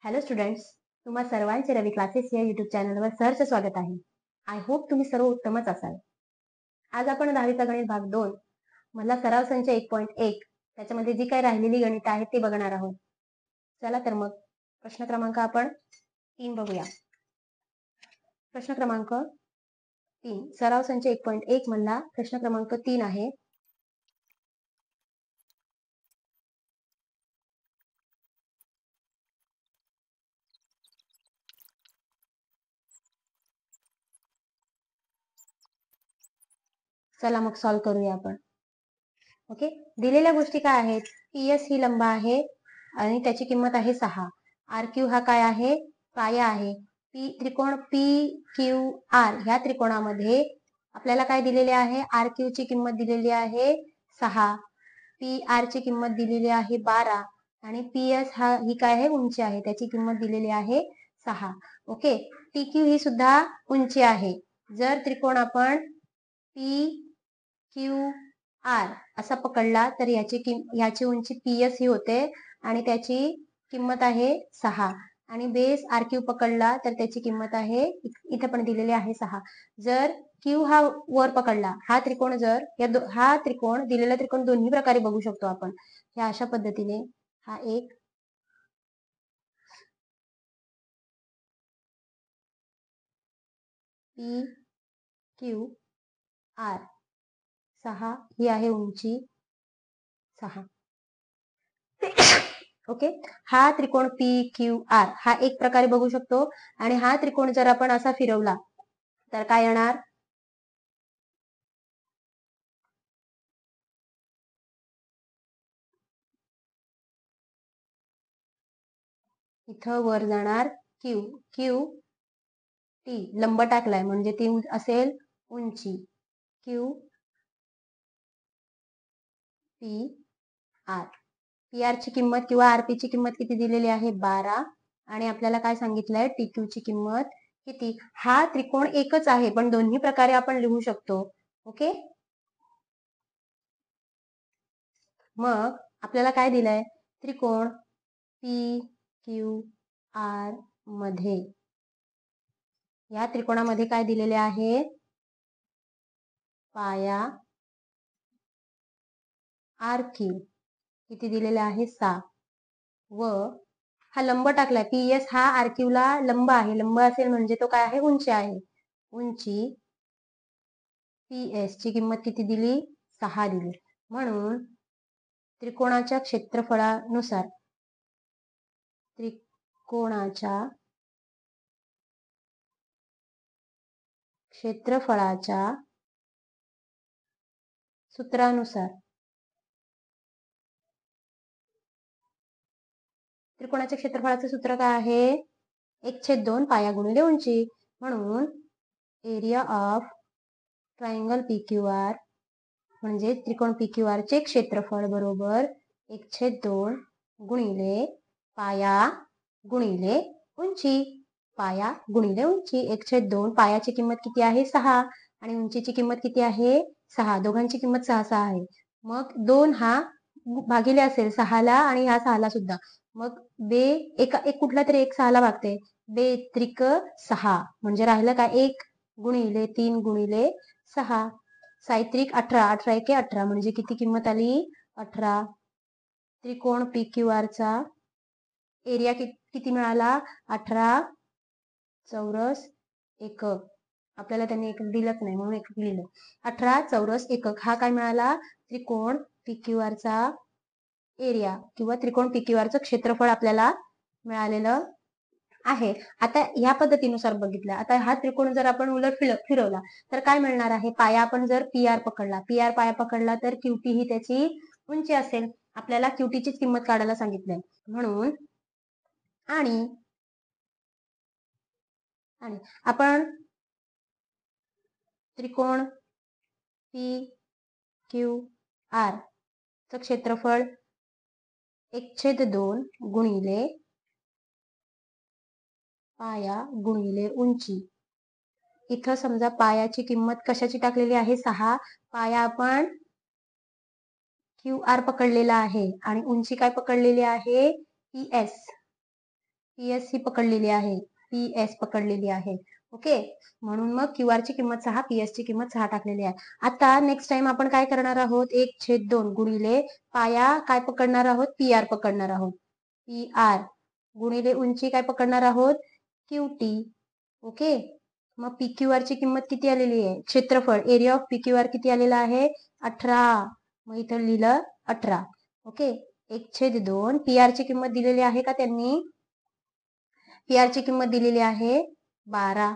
Hello students, तुम्हा सर्वांचे रवी classes या युट्यूब चॅनलवर सहर्ष स्वागत आहे. आय होप तुम्ही सर्व उत्तमच असाल. आज आपण 10वीचा गणित भाग 2 मधला सराव संच 1.1 त्याच्यामध्ये जी काही राहिलेली गणित आहेत ते बघणार आहोत. चला तर मग प्रश्न क्रमांक आपण 3 बघूया. प्रश्न क्रमांक 3 सराव संच 1.1 मधला प्रश्न क्रमांक 3 आहे. चला मग सॉल्व्ह करूया आपण. ओके, दिलेल्या गोष्टी काय आहेत? पीएस ही लंब आहे आणि त्याची किंमत आहे 6. आर क्यू हा काय आहे? पाया आहे. त्रिकोण पी क्यू आर ह्या त्रिकोणामध्ये आपल्याला काय दिलेले आहे? आर क्यू ची किंमत दिलेली आहे 6, पी आर ची किंमत दिलेली आहे 12 आणि पी एस ही काय आहे? उंची आहे, त्याची किंमत दिलेली आहे 6. ओके, टी क्यू ही सुद्धा उंची आहे. जर त्रिकोण आपण पी क्यू आर असा पकडला तर याची उंची पीएस ही होते आणि त्याची किंमत आहे 6 आणि बेस आर क्यू पकडला तर त्याची किंमत आहे इथे पण दिलेली आहे 6. जर क्यू हा वर पकडला, हा त्रिकोण जर हा त्रिकोण दिलेला त्रिकोण दोन्ही प्रकारे बघू शकतो आपण. ह्या अशा पद्धतीने हा एक पी क्यू आर 6 ही आहे उंची 6. ओके, हा त्रिकोण पी क्यू आर हा एक प्रकारे बघू शकतो आणि हा त्रिकोण जर आपण असा फिरवला तर काय येणार? इथं वर जाणार क्यू क्यू टी लंब टाकलाय म्हणजे ती असेल उंची Q P R. P R ची किंमत किंवा आरपी ची किंमत किती दिलेली आहे? 12 आणि आपल्याला काय सांगितलंय? टी क्यू ची किंमत किती? हा त्रिकोण एकच आहे पण दोन्ही प्रकारे आपण लिहू शकतो. ओके, मग आपल्याला काय दिलंय? त्रिकोण पी क्यू आर मध्ये या त्रिकोणामध्ये काय दिलेले आहे? पाया आर क्यू किती दिलेले आहे? 6 व हा लंब टाकलाय पीएस हा आर क्यू ला लंब आहे. लंब असेल म्हणजे तो काय आहे? उंची आहे. उंची पीएस ची किंमत किती दिली? 6 दिली. म्हणून त्रिकोणाच्या क्षेत्रफळाच्या सूत्रानुसार त्रिकोणाच्या क्षेत्रफळाचं सूत्र काय आहे? 1/2 पाया गुणिले उंची. म्हणून area of triangle P Q R म्हणजे त्रिकोण पी क्यू आर चे क्षेत्रफळ बरोबर 1/2 गुणिले पाया गुणिले उंची. पाया गुणिले उंची 1/2. पायाची किंमत किती आहे? 6 आणि उंचीची किंमत किती आहे? 6. दोघांची किंमत 6 आहे. मग 2 हा भागिले असेल 6 ला आणि ह्या 6 ला सुद्धा. मग एक कुठला तरी एक 6 ला भागते. 2 त्रिक 6 म्हणजे राहिलं काय? 1 गुणिले 3 गुणिले 6 साहित्रिक 18. 18 एके 18 म्हणजे किती किंमत आली? 18. त्रिकोण पी क्यू आर चा एरिया किती मिळाला? 18 चौरस एकक. आपल्याला त्यांनी एकक दिलंच नाही म्हणून एकक लिहिलं. 18 चौरस एकक हा काय मिळाला? त्रिकोण पी क्यू आर चा एरिया किंवा त्रिकोण पी क्यू आर चं क्षेत्रफळ आपल्याला मिळालेलं आहे. आता ह्या पद्धतीनुसार बघितलं. आता हा त्रिकोण जर आपण उलट फिरवला तर काय मिळणार आहे? पाया आपण जर पी आर पकडला, पी आर पाया पकडला तर क्यूटी ही त्याची उंची असेल. आपल्याला क्यूटीचीच किंमत काढायला सांगितलंय. म्हणून आणि आपण त्रिकोण पी क्यू आर चं क्षेत्रफळ 1/2 गुणिले पाया गुणिले उंची. इथं समजा पायाची किंमत कशाची टाकलेली आहे? 6. पाया आपण क्यू आर पकडलेला आहे आणि उंची काय पकडलेली आहे? पीएस. PS ही पकडलेली आहे, PS पकडलेली आहे. ओके, म्हणून मग QR ची किंमत 6, PS ची किंमत 6 टाकलेली आहे. आता नेक्स्ट टाइम आपण काय करणार आहोत, 1/2 गुणिले पाया काय पकडणार आहोत, PR पकडणार आहोत. PR गुणिले उंची काय पकडणार आहोत, QT. ओके, मग PQR ची किंमत किती आलेली आहे, क्षेत्रफळ एरिया ऑफ PQR किती आलेला आहे, 18. मग इथं लिहिलं 18. ओके, 1/2 PR ची किंमत दिलेली आहे का त्यांनी, PR ची किंमत दिलेली आहे 12.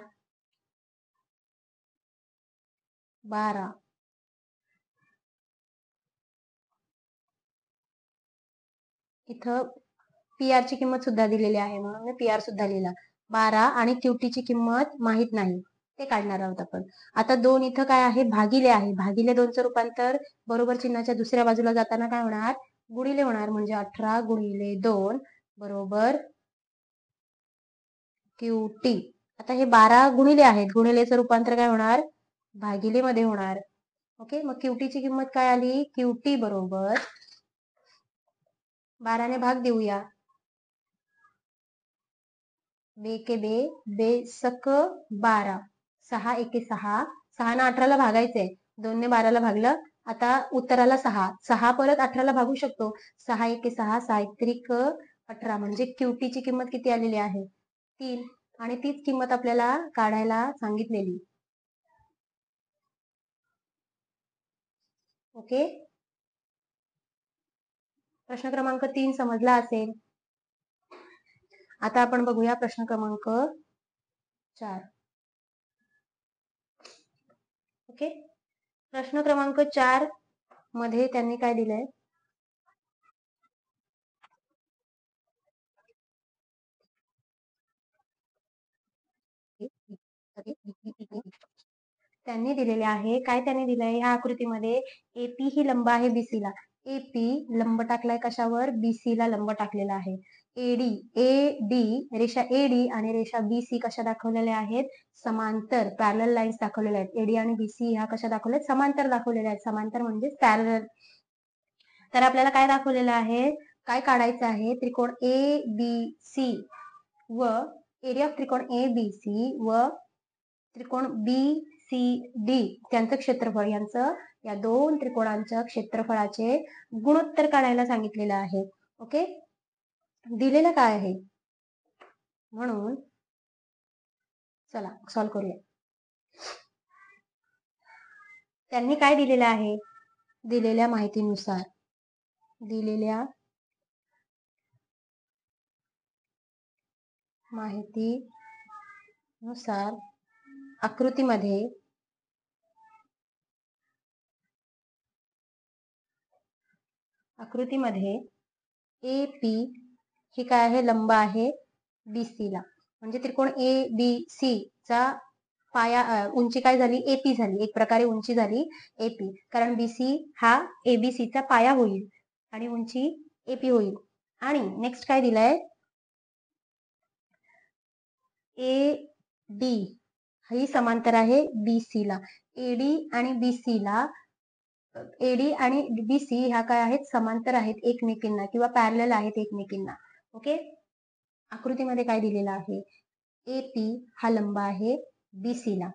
इथं PR ची किंमत सुद्धा दिलेली आहे म्हणून मी PR सुद्धा लिहिला. 12 आणि QT ची किंमत माहित नाही, ते काढणार आहोत आपण. आता 2 इथं काय आहे, भागिले आहे. भागिले 2चं रूपांतर बरोबर चिन्हाच्या दुसऱ्या बाजूला जाताना काय होणार, गुणिले होणार. म्हणजे 18 गुणिले 2 बरोबर QT. आता हे 12 गुणिले आहेत, गुणिलेचं रूपांतर काय होणार, भागिले मध्ये होणार. ओके, मग QT ची किंमत काय आली, QT बरोबर 12 ने भाग देऊया. बेके बे, बेसक 12, 6 एके 6, 6 ना 18 ला भागायचंय, 2 ने 12 ला भागलं. आता उत्तराला 6 परत 18 ला भागू शकतो. 6 एके 6, 6 त्रिक 18. म्हणजे QT ची किंमत किती आलेली आहे, 3. आणि तीच किंमत आपल्याला काढायला सांगितलेली. ओके, प्रश्न क्रमांक 3 समजला असेल. आता आपण बघूया प्रश्न क्रमांक 4. ओके, प्रश्न क्रमांक 4 मध्ये त्यांनी काय दिलंय, त्यांनी दिलेले आहे. काय त्यांनी दिलंय ह्या आकृतीमध्ये, AP ही लंब आहे BC ला. AP लंब टाकलाय कशावर, BC ला लंब टाकलेला आहे. AD रेषा AD आणि रेषा BC कशा दाखवलेल्या आहेत, समांतर पॅरलल लाईन्स दाखवलेल्या आहेत. AD आणि BC ह्या कशा दाखवल्या, समांतर दाखवलेल्या आहेत. समांतर म्हणजे पॅरलल. तर आपल्याला काय दाखवलेलं आहे, काय काढायचं आहे, त्रिकोण ABC व एरिया ऑफ त्रिकोण ABC व त्रिकोण BCD त्यांचं क्षेत्रफळ, यांचं या 2 त्रिकोणांच्या क्षेत्रफळाचे गुणोत्तर काढायला सांगितलेलं आहे. ओके, दिलेलं काय आहे, म्हणून चला सॉल्व करूया. त्यांनी काय दिलेलं आहे, दिलेल्या माहितीनुसार आकृतीमध्ये AP ही काय आहे, लंब आहे BC ला. म्हणजे त्रिकोण ABC चा पाया उंची काय झाली, AP झाली. एक प्रकारे उंची झाली AP, कारण BC हा ABC चा पाया होईल आणि उंची AP होईल. आणि नेक्स्ट काय दिलंय, AD ही समांतर आहे BC ला. AD आणि BC ह्या काय आहेत, समांतर आहेत एकमेकींना किंवा पॅरलल आहेत एकमेकींना. ओके, आकृतीमध्ये काय दिलेलं आहे, AP हा लंब आहे BC ला.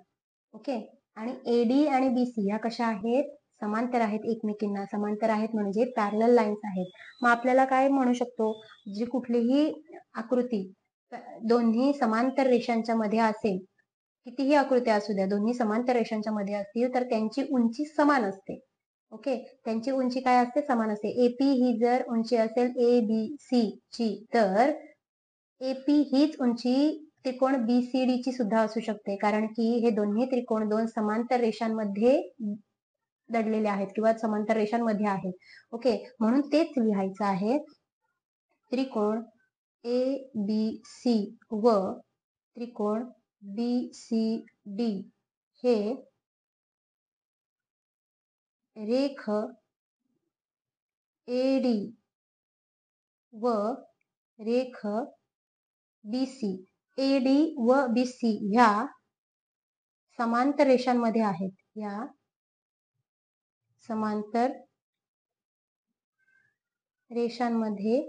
ओके, आणि AD आणि BC ह्या कशा आहेत, समांतर आहेत एकमेकींना. समांतर आहेत म्हणजे पॅरलल लाईन्स आहेत. मग आपल्याला काय म्हणू शकतो, जी कुठलीही आकृती दोन्ही समांतर रेषांच्या मध्ये असेल, कितीही आकृत्या असू द्या, दोन्ही समांतर रेषांच्या मध्ये असतील तर त्यांची उंची समान असते. ओके, त्यांची उंची काय असते, समान असते. AP ही जर उंची असेल ABC ची, तर AP हीच उंची त्रिकोण BCD ची सुद्धा असू शकते, कारण की हे दोन्ही त्रिकोण 2 समांतर रेषांमध्ये दडलेले आहेत किंवा समांतर रेषांमध्ये आहेत. ओके, म्हणून तेच लिहायचं आहे, त्रिकोण ABC व त्रिकोण BCD हे रेख AD व रेख BC, AD व BC ह्या समांतर रेषांमध्ये आहेत. या समांतर रेषांमध्ये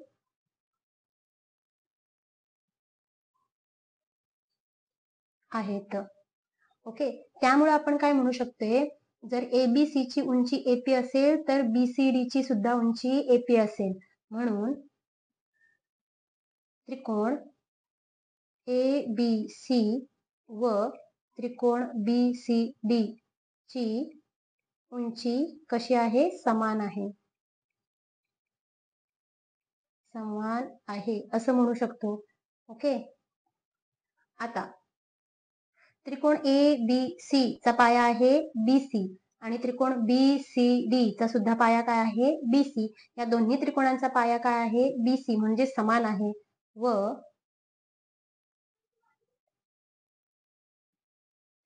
आहेत. ओके, त्यामुळे आपण काय म्हणू शकतोय, जर एबीसी ची उंची एपी असेल तर बीसीडी ची सुद्धा उंची एपी असेल. म्हणून त्रिकोण एबीसी व त्रिकोण बीसीडी ची उंची कशी आहे, समान आहे. समान आहे असं म्हणू शकतो. ओके, आता त्रिकोण ए बी सी चा पाया आहे बीसी आणि त्रिकोण बीसीडी चा सुद्धा पाया काय आहे, बीसी. या दोन्ही त्रिकोणांचा पाया काय आहे, बीसी, म्हणजे समान आहे. व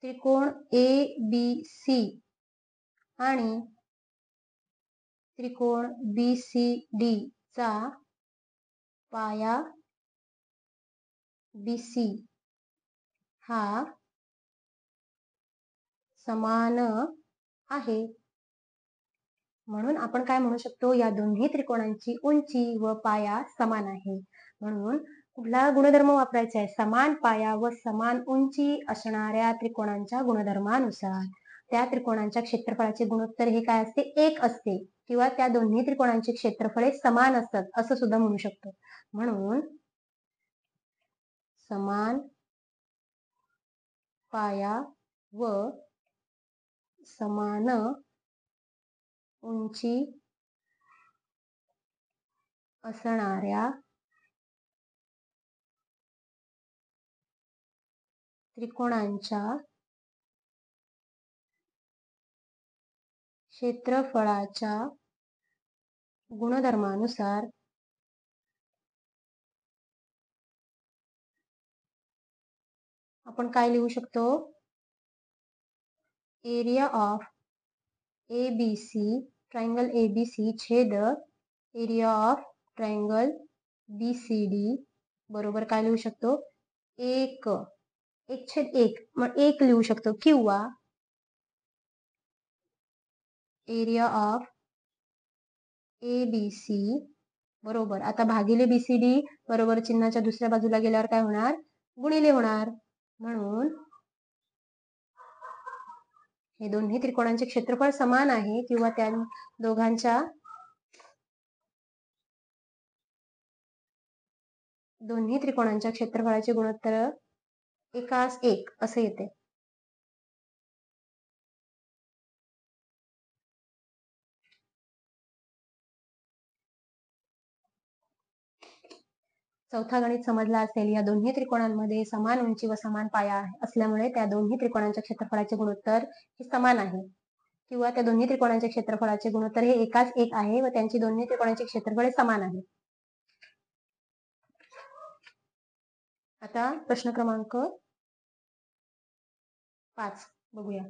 त्रिकोण ए बी सी आणि त्रिकोण बीसीडी चा पाया बीसी हा समान आहे. म्हणून आपण काय म्हणू शकतो, या दोन्ही त्रिकोणांची उंची व पाया समान आहे. म्हणून कुठला गुणधर्म वापरायचा आहे, समान पाया व समान उंची असणाऱ्या त्रिकोणांच्या गुणधर्मानुसार त्या त्रिकोणांच्या क्षेत्रफळाचे गुणोत्तर हे काय असते, 1 असते, किंवा त्या दोन्ही त्रिकोणांची क्षेत्रफळे समान असतात असं सुद्धा म्हणू शकतो. म्हणून समान पाया व समान उंची असणाऱ्या त्रिकोणांच्या क्षेत्रफळाच्या गुणधर्मानुसार आपण काय लिहू शकतो, area of ABC, triangle ABC छेद एरिया ऑफ ट्रायंगल बीसीडी बरोबर काय लिहू शकतो, 1/1, मग 1 लिहू शकतो, किंवा एरिया ऑफ एबीसी बरोबर, आता भागिले बीसीडी बरोबर चिन्हाच्या दुसऱ्या बाजूला गेल्यावर काय होणार, गुणिले होणार. म्हणून हे दोन्ही त्रिकोणांचे क्षेत्रफळ समान आहे, किंवा त्या दोन्ही त्रिकोणांच्या क्षेत्रफळाचे गुणोत्तर 1:1 असे येते. चौथा गणित समजला असेल. या दोन्ही त्रिकोणांमध्ये समान उंची व समान पाया असल्यामुळे त्या दोन्ही त्रिकोणांच्या क्षेत्रफळाचे गुणोत्तर हे समान आहे, किंवा त्या दोन्ही त्रिकोणांच्या क्षेत्रफळाचे गुणोत्तर हे 1:1 आहे व त्यांची दोन्ही त्रिकोणांची क्षेत्रफळे समान आहे. आता प्रश्न क्रमांक 5 बघूया.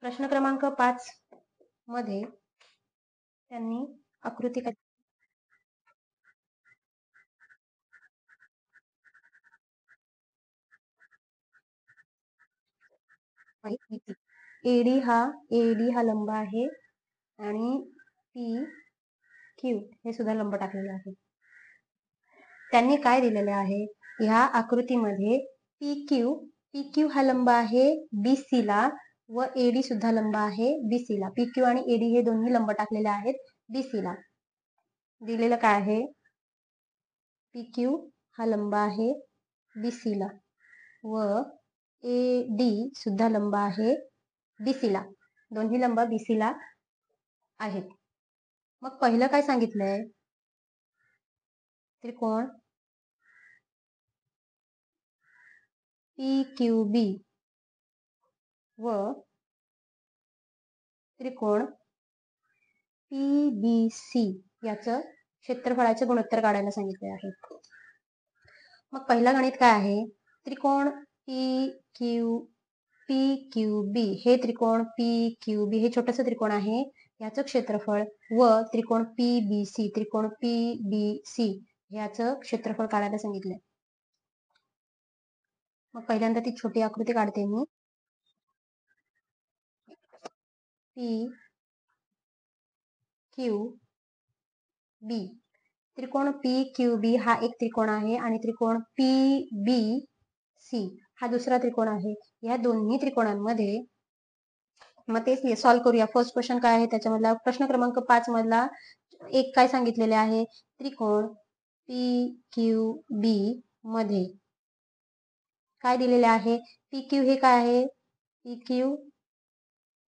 प्रश्न क्रमांक 5 मध्ये त्यांनी आकृती एडी हा लंब आहे आणि पी क्यू हे सुद्धा लंब टाकलेले आहे. त्यांनी काय दिलेले आहे, ह्या आकृतीमध्ये पी क्यू हा लंब आहे बीसी ला व एडी सुद्धा लंब आहे बीसी ला. पी क्यू आणि एडी हे दोन्ही लंब टाकलेले आहेत बीसी ला. दिलेलं काय आहे, पी क्यू हा लंब आहे बीसी ला व एडी सुद्धा लंब आहे बीसी ला. दोन्ही लंब बीसी ला आहेत. मग पहिलं काय सांगितलंय, त्रिकोण PQB व त्रिकोण PBC याचं क्षेत्रफळाचे गुणोत्तर काढायला सांगितले आहे. मग पहिला गणित काय आहे, त्रिकोण PQB हे त्रिकोण PQB हे छोटस त्रिकोण आहे, याचं क्षेत्रफळ व त्रिकोण PBC याचं क्षेत्रफळ काढायला सांगितलंय. मग पहिल्यांदा ती छोटी आकृती काढते मी. PQB, त्रिकोण PQB हा एक त्रिकोण आहे आणि त्रिकोण PBC सी हा दुसरा त्रिकोण आहे. या दोन्ही त्रिकोणांमध्ये मग तेच सॉल्व्ह करूया. फर्स्ट क्वेश्चन काय आहे त्याच्यामधला प्रश्न क्रमांक 5 मधला एक काय सांगितलेले आहे, त्रिकोण पी क्यू बी मध्ये काय दिलेले आहे, पी क्यू हे काय आहे, पी क्यू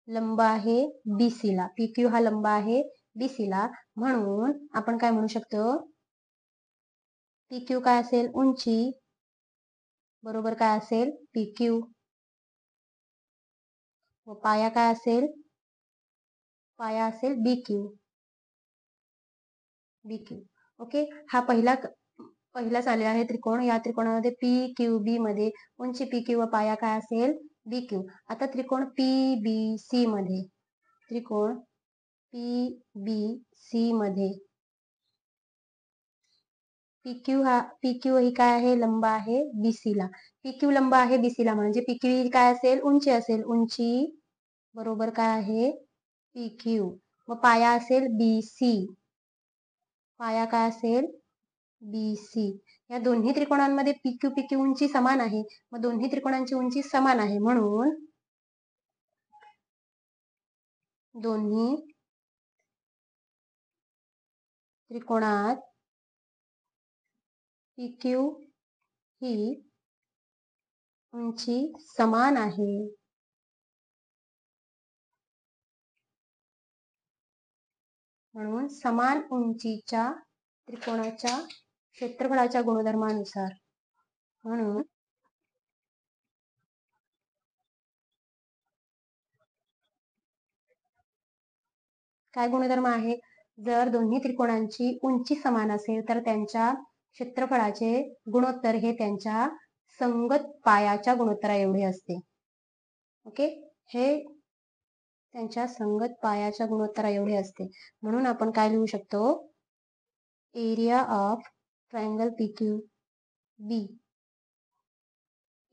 लंब आहे बीसी ला, पी क्यू हा लंब आहे बीसी ला, म्हणून आपण काय म्हणू शकतो, पी क्यू काय असेल, उंची बरोबर काय असेल पी क्यू, व पाया काय असेल, पाया असेल बी क्यू, बी क्यू. ओके, हा पहिलाच आलेला आहे त्रिकोण. या त्रिकोणामध्ये पी क्यू बी मध्ये उंची पी क्यू व पाया काय असेल बी क्यू. आता त्रिकोण पी बी सी मध्ये, त्रिकोण पी बी सी मध्ये पी क्यू ही काय आहे, लंब आहे बीसी ला. पी क्यू लंब आहे बीसी ला म्हणजे पी क्यू ही काय असेल, उंची असेल, उंची बरोबर काय आहे पी क्यू, व पाया असेल बी सी, पाया काय असेल बी सी. या दोन्ही त्रिकोणांमध्ये पी क्यू उंची समान आहे, मग दोन्ही त्रिकोणांची उंची समान आहे, म्हणून दोन्ही त्रिकोणात पी क्यू ही उंची समान आहे. म्हणून समान उंचीच्या त्रिकोणाच्या क्षेत्रफळाच्या गुणधर्मानुसार, म्हणून काय गुणधर्म आहे, जर दोन्ही त्रिकोणांची उंची समान असेल तर त्यांच्या क्षेत्रफळाचे गुणोत्तर हे त्यांच्या संगत पायाच्या गुणोत्तरा एवढे असते. ओके, हे त्यांच्या संगत पायाच्या गुणोत्तरा एवढे असते. म्हणून आपण काय लिहू शकतो, area of triangle P Q B,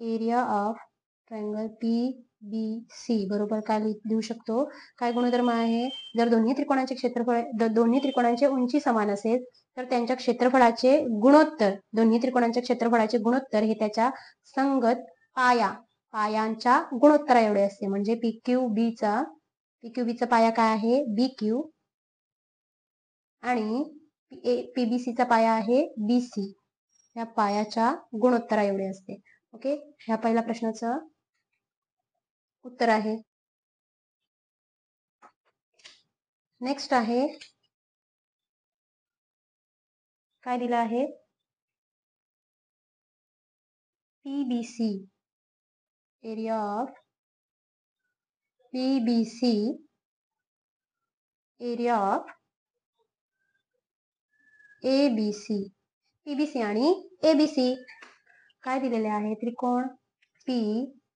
area of triangle P B C बरोबर काय लिहू शकतो, काय गुणधर्म आहे, जर दोन्ही त्रिकोणांचे क्षेत्रफळ, दोन्ही त्रिकोणांचे उंची समान असेल तर त्यांच्या क्षेत्रफळाचे गुणोत्तर, दोन्ही त्रिकोणांच्या क्षेत्रफळाचे गुणोत्तर हे त्याच्या संगत पायांच्या गुणोत्तरा एवढे असते. म्हणजे पी क्यू बीचा पाया काय आहे बी क्यू, आणि पीबीसीचा पाया आहे बी सी, या पायाच्या गुणोत्तरा एवढे असते. ओके, ह्या पहिल्या प्रश्नाचं उत्तर आहे. नेक्स्ट आहे, काय दिलं आहे, PBC, area of PBC, area of ABC, PBC आणि एबीसी काय दिलेले आहे, त्रिकोण पी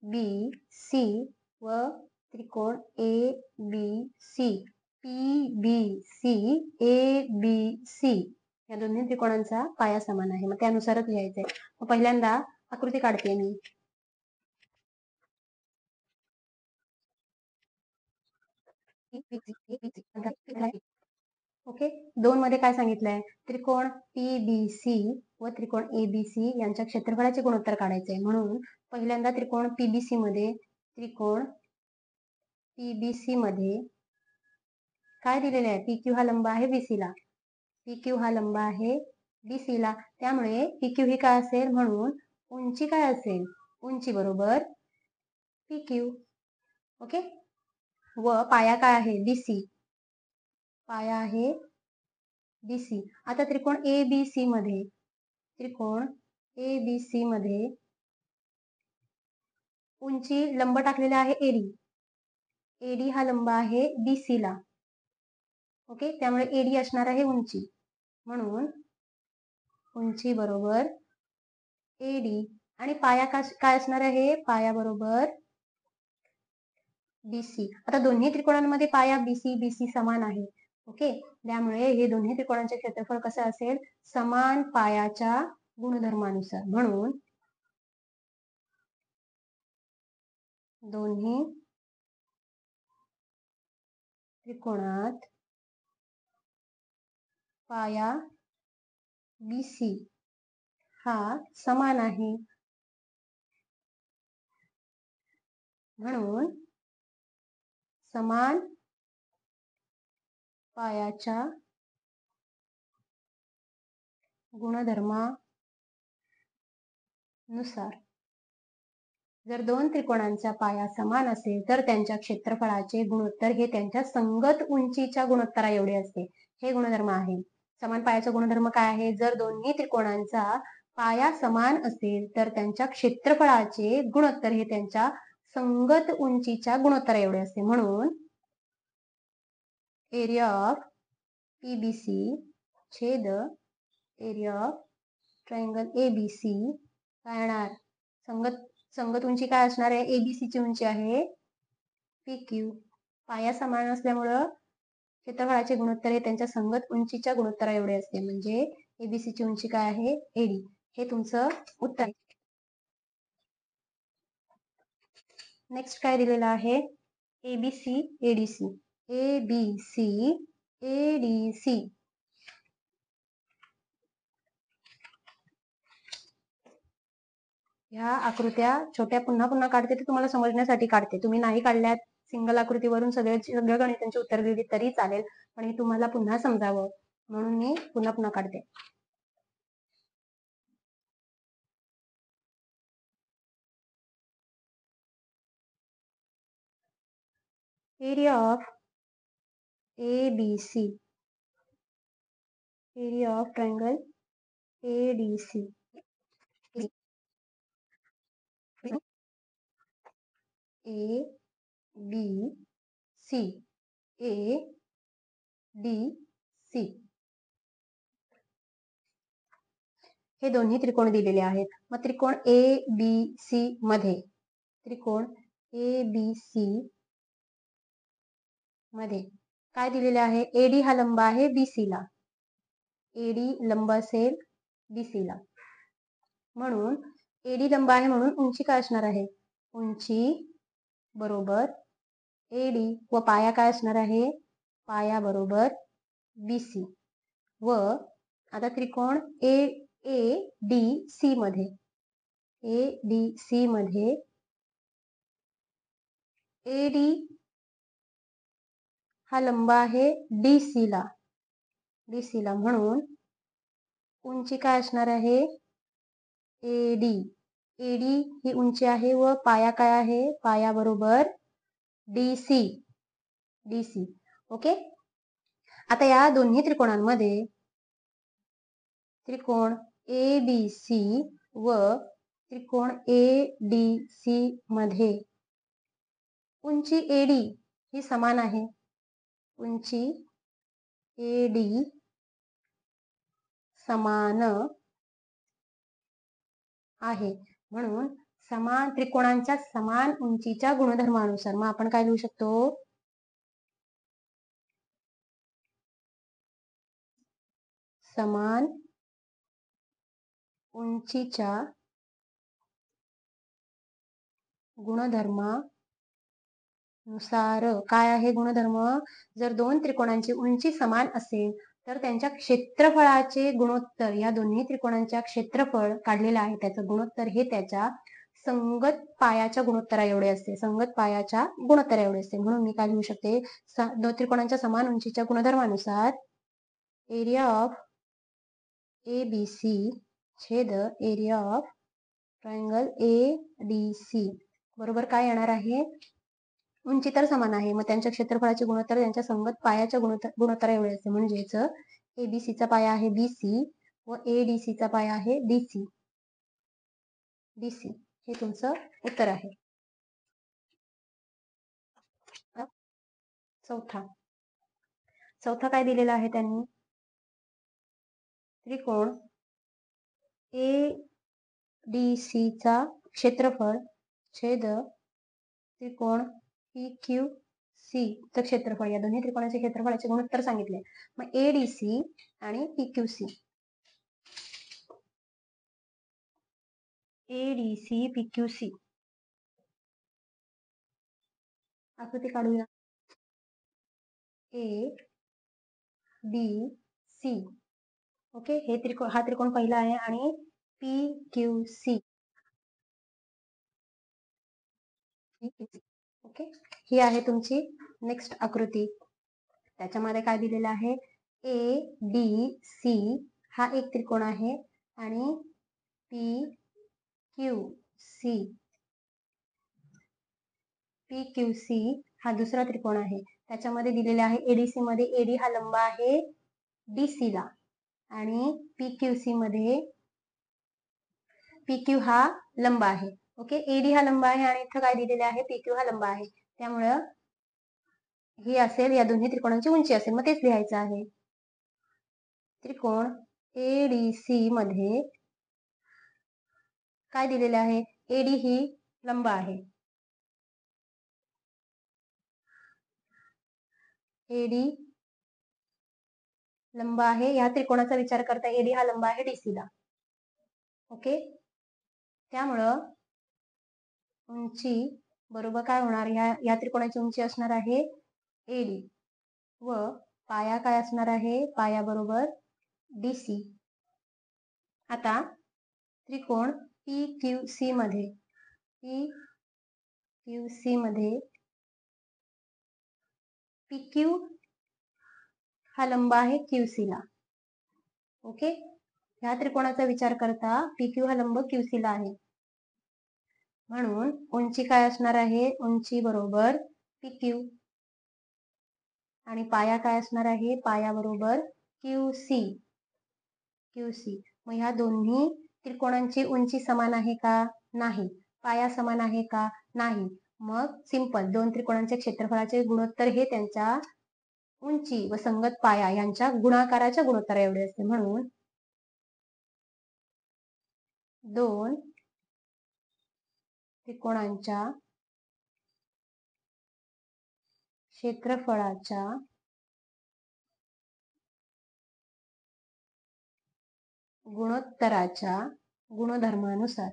बी सी व त्रिकोण A B C, P B C A B C या दोन्ही त्रिकोणांचा पाया समान आहे. मग त्यानुसारच लिहायचंय. मग पहिल्यांदा आकृती काढते मी. ओके, 2 मध्ये काय सांगितलंय, त्रिकोण पीबीसी व त्रिकोण एबीसी यांच्या क्षेत्रफळाचे गुणोत्तर काढायचे. म्हणून पहिल्यांदा त्रिकोण पीबीसी मध्ये, त्रिकोण पीबीसी मध्ये काय दिलेले आहे, पी क्यू हा लंब आहे बीसी ला, पी क्यू हा लंब आहे बीसी ला, त्यामुळे पी क्यू ही काय असेल, म्हणून उंची काय असेल, उंची बरोबर पी क्यू. ओके, व पाया काय आहे बीसी, पाया आहे बीसी. आता त्रिकोण ए बी सी मध्ये, त्रिकोण ए बी सी मध्ये उंची लंब टाकलेला आहे एडी, एडी हा लंब आहे बीसी ला. ओके, त्यामुळे एडी असणार आहे उंची, म्हणून उंची बरोबर एडी, आणि पाया काय असणार आहे, पाया बरोबर बीसी. आता दोन्ही त्रिकोणांमध्ये पाया बीसी बीसी समान आहे. ओके, त्यामुळे हे दोन्ही त्रिकोणांचे क्षेत्रफळ कसं असेल, समान पायाच्या गुणधर्मानुसार. म्हणून दोन्ही त्रिकोणात पाया बीसी हा समान आहे. म्हणून समान पायाच्या गुणधर्मानुसार जर दोन त्रिकोणांचा पाया समान असेल तर त्यांच्या क्षेत्रफळाचे गुणोत्तर हे त्यांच्या संगत उंचीच्या गुणोत्तरा एवढे असते. हे गुणधर्म आहे. समान पायाचा गुणधर्म काय आहे? जर दोन्ही त्रिकोणांचा पाया समान असेल तर त्यांच्या क्षेत्रफळाचे गुणोत्तर हे त्यांच्या संगत उंचीच्या गुणोत्तरा एवढे असते. म्हणून एरिया ऑफ PBC छेद एरिया ऑफ ट्रायंगल ABC काय येणार? संगत उंची काय असणार आहे? ABC ची उंची आहे PQ. पाया समान असल्यामुळं क्षेत्रफळाचे गुणोत्तर हे त्यांच्या संगत उंचीच्या गुणोत्तरा एवढे असते. म्हणजे ABC ची उंची काय आहे? AD. हे तुमचं उत्तर. नेक्स्ट काय दिलेलं आहे? ABC ADC. ABC ADC. ह्या आकृत्या छोट्या पुन्हा पुन्हा काढते ते तुम्हाला समजण्यासाठी काढते. तुम्ही नाही काढल्यात सिंगल आकृतीवरून सगळ्या गणितांची उत्तर दिली तरी चालेल, पण हे तुम्हाला पुन्हा समजावं म्हणून मी पुन्हा पुन्हा काढते. Area of ABC, area of triangle ADC. ABC ADC हे दोन्ही त्रिकोण दिलेले आहेत. मग त्रिकोण ABC मध्ये काय दिलेले आहे? AD हा लंब आहे BC ला. AD लंब असेल BC ला. म्हणून AD लंब आहे म्हणून उंची काय असणार आहे? उंची बरोबर AD व पाया काय असणार आहे? पाया बरोबर BC. व आता त्रिकोण ADC मध्ये AD हा लंब आहे DC ला. म्हणून उंची काय असणार आहे? AD ही उंची आहे व पाया काय आहे? पाया बरोबर DC. ओके. आता या दोन्ही त्रिकोणांमध्ये त्रिकोण ABC व त्रिकोण ADC मध्ये उंची AD ही समान आहे. उंची AD समान आहे. म्हणून समान त्रिकोणांच्या समान उंचीच्या गुणधर्मानुसार मग आपण काय लिहू शकतो? समान उंचीच्या गुणधर्मानुसार काय आहे गुणधर्म? जर दोन त्रिकोणांची उंची समान असेल तर त्यांच्या क्षेत्रफळाचे गुणोत्तर, या दोन्ही त्रिकोणांच्या क्षेत्रफळ काढलेलं आहे त्याचं गुणोत्तर हे त्याच्या संगत पायाच्या गुणोत्तरा एवढे असते. म्हणून मी काय लिहू शकते? दोन त्रिकोणांच्या समान उंचीच्या गुणधर्मानुसार एरिया ऑफ ABC छेद एरिया ऑफ ट्रायंगल ADC बरोबर काय येणार आहे? उंची तर समान आहे, मग त्यांच्या क्षेत्रफळाचे गुणोत्तर त्यांच्या संगत पायाच्या गुणोत्तरा एवढे असते. म्हणजेच ABC चा पाया आहे BC व ADC चा पाया आहे DC. हे तुमचं उत्तर आहे. चौथा काय दिलेला आहे त्यांनी? त्रिकोण ADC चा क्षेत्रफळ छेद त्रिकोण PQC चं क्षेत्रफळ, या दोन्ही त्रिकोणाचे क्षेत्रफळाचे गुणोत्तर सांगितले. मग ADC आणि PQC, ADC PQC आकृती काढूया. ADC okay. हा त्रिकोण पहिला आहे आणि PQC ओके, ही आहे तुमची नेक्स्ट आकृती. त्याच्यामध्ये काय दिलेलं आहे, ADC हा एक त्रिकोण आहे आणि PQC हा दुसरा त्रिकोण आहे. त्याच्यामध्ये दिलेले आहे ADC मध्ये AD हा लंब आहे DC ला आणि PQC मध्ये PQ हा लंब आहे. ओके, AD हा लंब आहे आणि इथं काय दिलेले आहे, PQ हा लंब आहे. त्यामुळं ही असेल, या दोन्ही त्रिकोणांची उंची असेल. मग तेच लिहायचं आहे. त्रिकोण ADC मध्ये काय दिलेले आहे, AD ही लंब आहे. AD लंब आहे. या त्रिकोणाचा विचार करता AD हा लंब आहे DC ला. ओके, त्यामुळं उंची बरोबर काय होणार, या त्रिकोणाची उंची असणार आहे AD व पाया काय असणार आहे, पाया बरोबर DC. आता त्रिकोण PQC मध्ये PQ हा लंब आहे QC ला. ओके, ह्या त्रिकोणाचा विचार करता PQ हा लंब QC ला आहे. म्हणून उंची काय असणार आहे, उंची बरोबर PQ आणि पाया काय असणार आहे, पाया बरोबर QC. मग ह्या दोन्ही त्रिकोणांची उंची समान आहे का, नाही. पाया समान आहे का, नाही. मग सिंपल, दोन त्रिकोणांच्या क्षेत्रफळाचे गुणोत्तर हे त्यांच्या उंची व संगत पाया यांच्या गुणाकाराच्या गुणोत्तरा एवढे असते. म्हणून दोन त्रिकोणांच्या क्षेत्रफळाच्या गुणोत्तराच्या गुणधर्मानुसार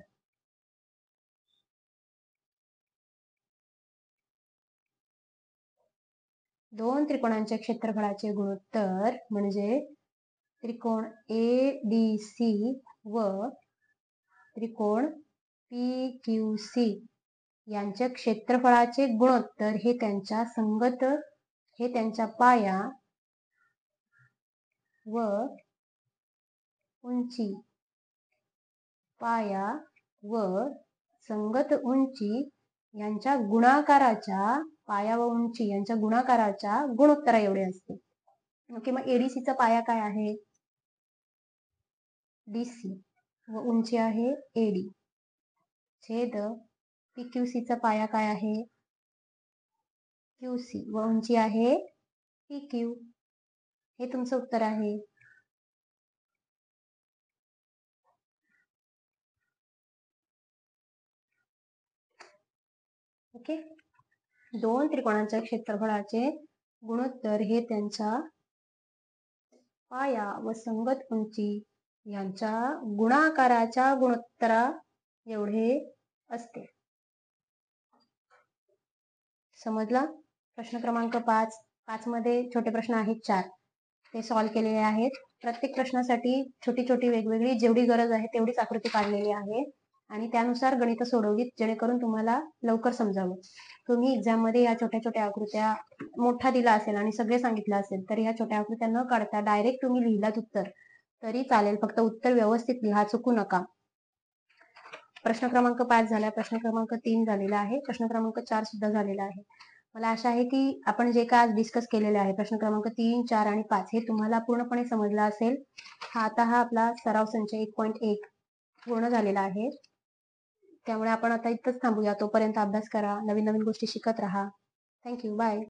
दोन त्रिकोणांच्या क्षेत्रफळाचे गुणोत्तर म्हणजे त्रिकोण ADC व त्रिकोण PQC यांच्या क्षेत्रफळाचे गुणोत्तर हे त्यांच्या संगत, हे त्यांच्या पाया व उंची, पाया व संगत उंची यांच्या गुणाकाराच्या, पाया व उंची यांच्या गुणाकाराच्या गुणोत्तरा एवढे असते. ओके, मग ADC चा पाया काय आहे, DC व उंची आहे AD छेद PQC चा पाया काय आहे, QC व उंची आहे PQ. हे तुमचं उत्तर आहे. ओके, दोन त्रिकोणांच्या क्षेत्रफळाचे गुणोत्तर हे त्यांच्या पाया व संगत उंची यांच्या गुणाकाराच्या गुणोत्तरा एवढे असते. समजला? प्रश्न क्रमांक 5 मध्ये छोटे प्रश्न आहेत 4, ते सॉल्व्ह केलेले आहेत. प्रत्येक प्रश्नासाठी छोटी छोटी वेगवेगळी जेवढी गरज आहे तेवढीच आकृती काढलेली आहे आणि त्यानुसार गणित सोडवलीत, जेणेकरून तुम्हाला लवकर समजावं. तुम्ही एक्झाम मध्ये या छोट्या छोट्या आकृत्या मोठा दिला असेल आणि सगळे सांगितलं असेल तर ह्या छोट्या आकृत्या न काढता डायरेक्ट तुम्ही लिहिलात उत्तर तरी चालेल, फक्त उत्तर व्यवस्थित लिहा, चुकू नका. प्रश्न क्रमांक 5 झाला, प्रश्न क्रमांक 3 झालेला आहे, प्रश्न क्रमांक 4 सुद्धा झालेला आहे. मला आशा आहे की आपण जे काय आज डिस्कस केलेले आहे प्रश्न क्रमांक 3, 4 आणि 5 हे तुम्हाला पूर्णपणे समजला असेल. हा आपला सराव संच 1.1 पूर्ण झालेला आहे. त्यामुळे आपण आता इथंच थांबूया. तोपर्यंत अभ्यास करा, नवीन नवीन गोष्टी शिकत राहा. Thank you, bye.